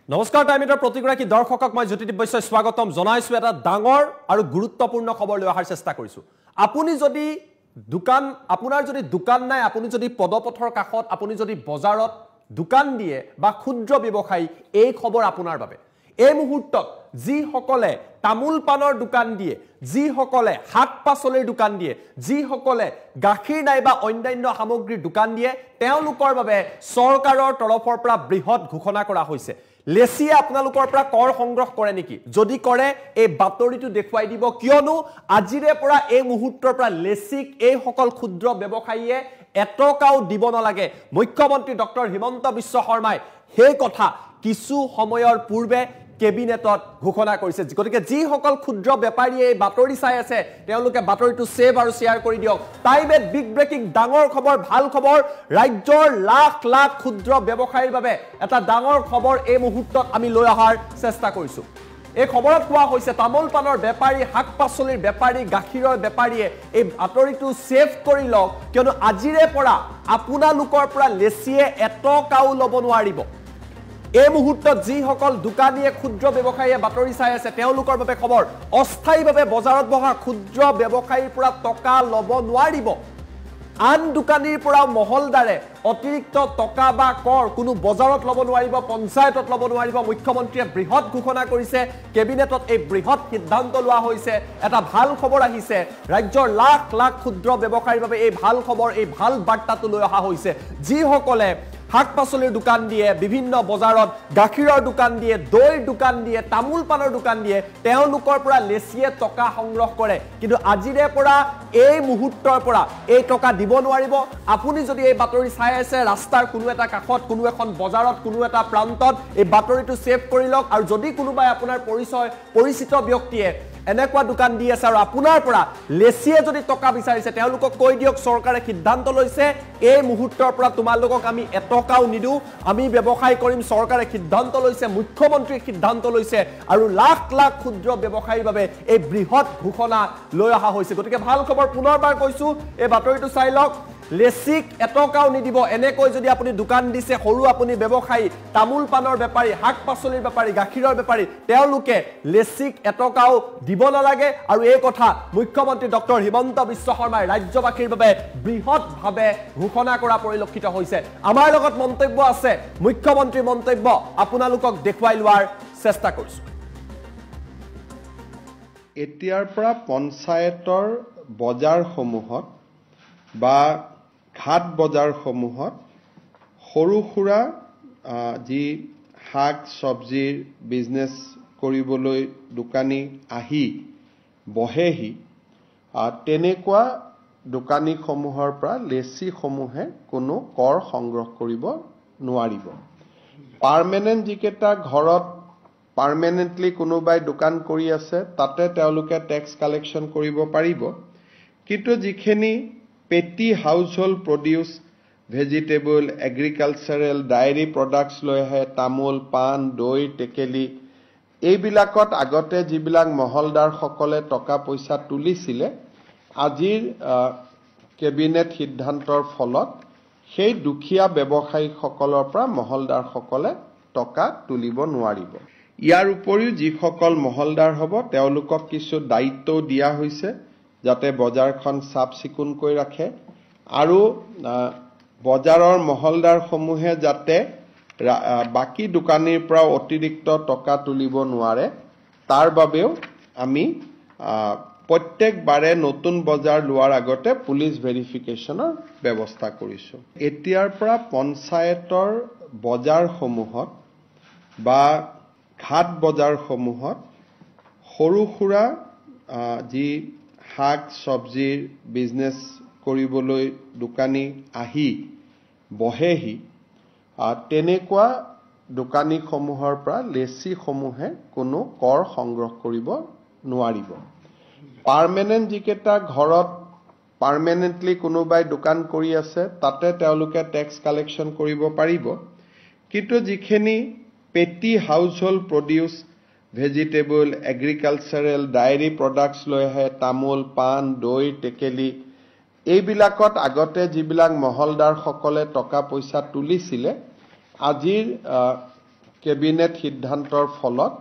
নমস্কাৰ টাইমিটাৰ প্ৰতিগৰাকী দৰ্শকক মই জ্যোতিদীপ বৈশ্যই স্বাগতম জনাইছো এটা ডাঙৰ আৰু গুৰুত্বপূৰ্ণ খবৰ লৈ অহাৰ চেষ্টা কৰিছো আপুনি যদি আপোনাৰ যদি দোকান নাই আপুনি যদি পদপথৰ কাষত আপুনি যদি বজাৰত দোকান দিয়ে বা ক্ষুদ্ৰ ব্যৱসায়ী এই খবৰ আপোনাৰ বাবে এই মুহূৰ্তত যি সকলে তামোল পানৰ দোকান দিয়ে যি সকলে শাক পাচলিৰ দোকান দিয়ে যি সকলে গাখীৰ নাই বা অন্যান্য সামগ্ৰীৰ দোকান দিয়ে তেওঁলোকৰ বাবে চৰকাৰৰ তৰফৰ পৰা বৃহৎ ঘোষণা কৰা হৈছে লেচিয়ে আপোনালোকৰ পৰা কৰ সংগ্ৰহ কৰে নেকি যদি কৰে এই বাতৰিটো দেখুৱাই দিব কিয়নো আজিৰে পৰা এই মুহূৰ্তৰ পৰা লেচিক এই সকল ক্ষুদ্ৰ ব্যৱসায়ীয়ে এটকাও দিব নালাগে মুখ্যমন্ত্ৰী ডক্টৰ হিমন্ত বিশ্ব শৰ্মাই সেই কথা কিছু সময়ৰ পূৰ্বে কেবিনেটত ঘোষণা কৰিছে গতিকে যি সকল ক্ষুদ্ৰ বেপাৰীয়ে এই বাতৰি চাই আছে তেওঁলোকে বাতৰিটো সেভ আৰু শেয়াৰ কৰি দিয়ক টাইমত বিগ ব্ৰেকিং ডাঙৰ খবৰ ভাল খবৰ ৰাজ্যৰ লাখ লাখ ক্ষুদ্ৰ ব্যৱসায়ীৰ বাবে এটা ডাঙৰ খবৰ এই মুহূৰ্তত আমি লৈ অহাৰ চেষ্টা কৰিছো এই খবৰত কোৱা হৈছে তামোল পানৰ বেপাৰী শাক পাচলিৰ বেপাৰী গাখীৰৰ বেপাৰীয়ে এই বাতৰিটো সেভ কৰি লওক কিয়নো আজিৰে পৰা আপোনালোকৰ পৰা লেচিয়ে এটকাও ল'ব নোৱাৰিব এই মুহূৰ্তত যি সকল দোকানীয়ে ক্ষুদ্ৰ ব্যৱসায়ীয়ে বাতৰি চাই আছে তেওঁলোকৰ বাবে খবৰ অস্থায়ীভাৱে বজাৰত বহা ক্ষুদ্ৰ ব্যৱসায়ীৰ পৰা টকা ল'ব নোৱাৰিব আন দোকানীৰ পৰা মহলদাৰে অতিৰিক্ত টকা বা কৰ কোনো বজাৰত ল'ব নোৱাৰিব পঞ্চায়তত ল'ব নোৱাৰিব মুখ্যমন্ত্ৰীয়ে বৃহৎ ঘোষণা কৰিছে কেবিনেটত এই বৃহৎ সিদ্ধান্ত লোৱা হৈছে এটা ভাল খবৰ আহিছে ৰাজ্যৰ লাখ লাখ ক্ষুদ্ৰ ব্যৱসায়ীৰ বাবে এই ভাল খবৰ এই ভাল বাৰ্তাটো লৈ অহা হৈছে যি সকলে শাক পাচলিৰ দোকান দিয়ে বিভিন্ন বজাৰত গাখীৰৰ দোকান দিয়ে দৈৰ দোকান দিয়ে তামোল পানৰ দোকান দিয়ে তেওঁলোকৰ পৰা লেচিয়ে টকা সংগ্ৰহ কৰে কিন্তু আজিৰে পৰা এই মুহূৰ্তৰ পৰা এই টকা দিব নোৱাৰিব আপুনি যদি এই বাতৰি চাই আছে ৰাস্তাৰ কোনো এটা কাষত কোনো এখন বজাৰত কোনো এটা প্ৰান্তত এই বাতৰিটো সেভ কৰি লওক আৰু যদি কোনোবাই আপোনাৰ পৰিচিত ব্যক্তিয়ে এনেকুৱা দোকান দি আছে আৰু আপোনাৰ পৰা লেচিয়ে যদি টকা বিচাৰিছে তেওঁলোকক কৈ দিয়ক চৰকাৰে সিদ্ধান্ত লৈছে এই মুহূৰ্তৰ পৰা তোমালোকক আমি এটকাও নিদু আমি ব্যৱসায় কৰিম চৰকাৰে সিদ্ধান্ত লৈছে মুখ্যমন্ত্ৰী সিদ্ধান্ত লৈছে আৰু লাখ লাখ ক্ষুদ্ৰ ব্যৱসায়ীৰ বাবে এই বৃহৎ ঘোষণা লৈ অহা হৈছে গতিকে ভাল খবৰ পুনৰবাৰ কৈছো এই বাতৰিটো চাই লওক লেচিক এটকাও নিদিব এনেকৈ যদি আপুনি দোকান দিছে সৰু আপুনি ব্যৱসায়ী তামোল পানৰ বেপাৰী শাক পাচলিৰ বেপাৰী গাখীৰৰ বেপাৰী তেওঁলোকে লেচিক এটকাও দিব নালাগে আৰু এই কথা মুখ্যমন্ত্ৰী ডক্টৰ হিমন্ত বিশ্ব শৰ্মাই ৰাজ্যবাসীৰ বাবে বৃহৎভাৱে ঘোষণা কৰা পৰিলক্ষিত হৈছে আমাৰ লগত মন্তব্য আছে মুখ্যমন্ত্ৰীৰ মন্তব্য আপোনালোকক দেখুৱাই লোৱাৰ চেষ্টা কৰিছো এতিয়াৰ পৰা পঞ্চায়তৰ বজাৰসমূহত বা ঘাট বজাৰসমূহত সৰু সুৰা যি শাক চব্জিৰ বিজনেছ কৰিবলৈ দোকানী আহি বহেহি তেনেকুৱা দোকানীসমূহৰ পৰা লেচিসমূহে কোনো কৰ সংগ্ৰহ কৰিব নোৱাৰিব পাৰ্মানেণ্ট যিকেইটা ঘৰত পাৰ্মানেণ্টলি কোনোবাই দোকান কৰি আছে তাতে তেওঁলোকে টেক্স কালেকশ্যন কৰিব পাৰিব কিন্তু যিখিনি petty household produce vegetable agricultural dairy products লৈ আহে তামোল পান দৈ টেকেলি এইবিলাকত আগতে যিবিলাক মহলদাৰ সকলে টকা পইচা তুলিছিলে আজিৰ কেবিনেট সিদ্ধান্তৰ ফলত সেই দুখীয়া ব্যৱসায়ী সকলৰ পৰা মহলদাৰ সকলে টকা তুলিব নোৱাৰিব ইয়াৰ উপৰিও যিসকল মহলদাৰ হ'ব তেওঁলোকক কিছু দায়িত্ব দিয়া হৈছে যাতে বজাৰখন সাফ চিকুণ কৰি ৰাখে আৰু বজাৰৰ মহলদাৰ সমূহে যাতে বাকি দোকানীৰ পৰা অতিৰিক্ত টকা তুলিব নোৱাৰে তাৰ বাবেও আমি প্ৰত্যেকবাৰে নতুন বজাৰ লোৱাৰ আগতে পুলিচ ভেৰিফিকেশ্যনৰ ব্যৱস্থা কৰিছো এতিয়াৰ পৰা পঞ্চায়তৰ বজাৰসমূহত বা ঘাট বজাৰসমূহত সৰু সুৰা যি শাক চব্জিৰ বিজনেছ কৰিবলৈ দোকানী আহি বহেহি তেনেকুৱা দোকানীসমূহৰ পৰা লেচিসমূহে কোনো কৰ সংগ্ৰহ কৰিব নোৱাৰিব পাৰ্মানেণ্ট যিকেইটা ঘৰত পাৰ্মানেণ্টলি কোনোবাই দোকান কৰি আছে তাতে তেওঁলোকে টেক্স কালেকশ্যন কৰিব পাৰিব কিন্তু যিখিনি petty household produce vegetable agricultural dairy products লৈ আহে তামোল পান দৈ টেকেলি এইবিলাকত আগতে যিবিলাক মহলদাৰ সকলে টকা পইচা তুলিছিলে আজিৰ কেবিনেট সিদ্ধান্তৰ ফলত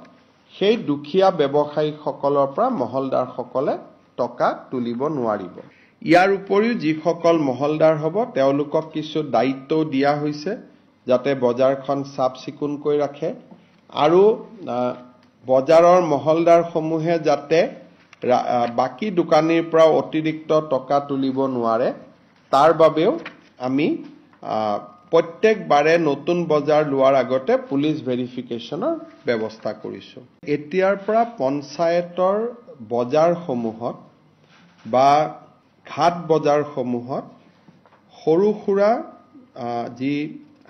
সেই দুখীয়া ব্যৱসায়ীসকলৰ পৰা মহলদাৰসকলে টকা তুলিব নোৱাৰিব। ইয়াৰ উপৰিও যিসকল মহলদাৰ হ'ব তেওঁলোকক কিছু দায়িত্ব দিয়া হৈছে যাতে বজাৰখন চাফ চিকুণকৈ ৰাখে আৰু বজাৰৰ মহলদাৰসমূহে যাতে বাকী দোকানীৰ পৰা অতিৰিক্ত টকা তুলিব নোৱাৰে তাৰ বাবেও আমি প্ৰত্যেকবাৰে নতুন বজাৰ লোৱাৰ আগতে পুলিচ ভেৰিফিকেশ্যনৰ ব্যৱস্থা কৰিছোঁ। এতিয়াৰ পৰা পঞ্চায়তৰ বজাৰসমূহত বা ঘাট বজাৰসমূহত সৰু সুৰা যি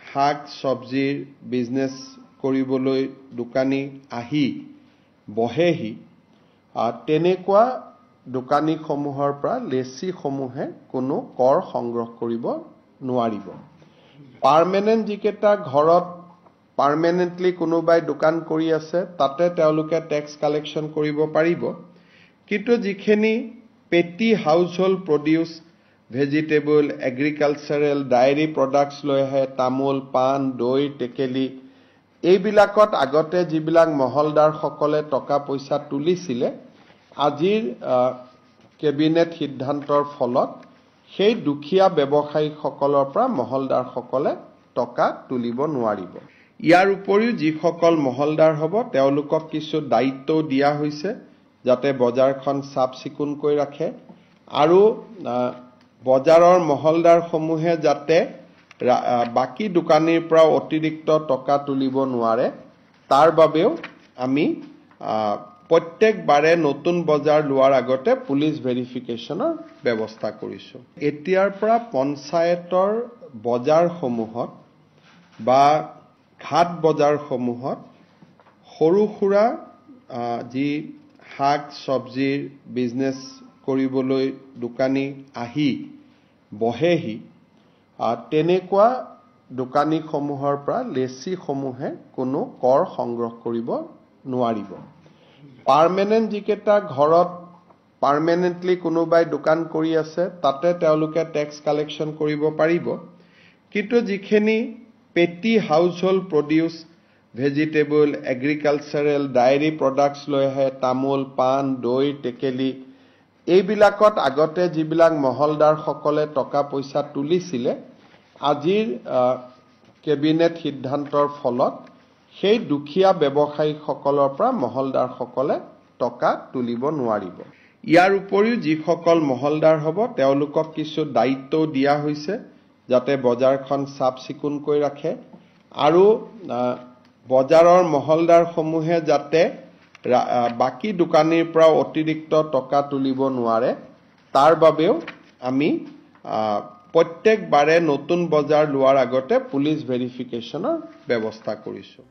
শাক চব্জিৰ বিজনেছ কৰিবলৈ দোকানী আহি বহেহি তেনেকুৱা দোকানীসমূহৰ পৰা লেচিসমূহে কোনো কৰ সংগ্ৰহ কৰিব নোৱাৰিব। পাৰ্মানেণ্ট যিকেইটা ঘৰত পাৰ্মানেণ্টলি কোনোবাই দোকান কৰি আছে তাতে তেওঁলোকে টেক্স কালেকশ্যন কৰিব পাৰিব, কিন্তু যিখিনি পেটি house hold produce vegetable agricultural diary products লৈ আহে তামোল পাণ দৈ টেকেলি এইবিলাকত আগতে যিবিলাক মহলদাৰসকলে টকা পইচা তুলিছিলে আজিৰ কেবিনেট সিদ্ধান্তৰ ফলত সেই দুখীয়া ব্যৱসায়ীসকলৰ পৰা মহলদাৰসকলে টকা তুলিব নোৱাৰিব। ইয়াৰ উপৰিও যিসকল মহলদাৰ হ'ব তেওঁলোকক কিছু দায়িত্ব দিয়া হৈছে যাতে বজাৰখন চাফ চিকুণকৈ ৰাখে আৰু বজাৰৰ মহলদাৰসমূহে যাতে বাকী দোকানীৰ পৰা অতিৰিক্ত টকা তুলিব নোৱাৰে তাৰ বাবেও আমি প্ৰত্যেকবাৰে নতুন বজাৰ লোৱাৰ আগতে পুলিচ ভেৰিফিকেশ্যনৰ ব্যৱস্থা কৰিছোঁ। এতিয়াৰ পৰা পঞ্চায়তৰ বজাৰসমূহত বা ঘাট বজাৰসমূহত সৰু সুৰা যি শাক চব্জিৰ বিজনেছ কৰিবলৈ দোকানী আহি বহেহি তেনেকুৱা দোকানীসমূহৰ পৰা লেচিসমূহে কোনো কৰ সংগ্ৰহ কৰিব নোৱাৰিব। পাৰ্মানেণ্ট যিকেইটা ঘৰত পাৰ্মানেণ্টলি কোনোবাই দোকান কৰি আছে তাতে তেওঁলোকে টেক্স কালেকশ্যন কৰিব পাৰিব, কিন্তু যিখিনি পেটি house hold produce vegetable agricultural diary products লৈ আহে তামোল পাণ দৈ টেকেলি এইবিলাকত আগতে যিবিলাক মহলদাৰসকলে টকা পইচা তুলিছিলে আজিৰ কেবিনেট সিদ্ধান্তৰ ফলত সেই দুখীয়া ব্যৱসায়ীসকলৰ পৰা মহলদাৰসকলে টকা তুলিব নোৱাৰিব। ইয়াৰ উপৰিও যিসকল মহলদাৰ হ'ব তেওঁলোকক কিছু দায়িত্ব দিয়া হৈছে যাতে বজাৰখন চাফ চিকুণকৈ ৰাখে আৰু বজাৰৰ মহলদাৰসমূহে যাতে বাকী দোকানীৰ পৰা অতিৰিক্ত টকা তুলিব নোৱাৰে তাৰ বাবেও আমি প্ৰত্যেকবাৰে নতুন বজাৰ লোৱাৰ আগতে পুলিচ ভেৰিফিকেশ্যনৰ ব্যৱস্থা কৰিছোঁ।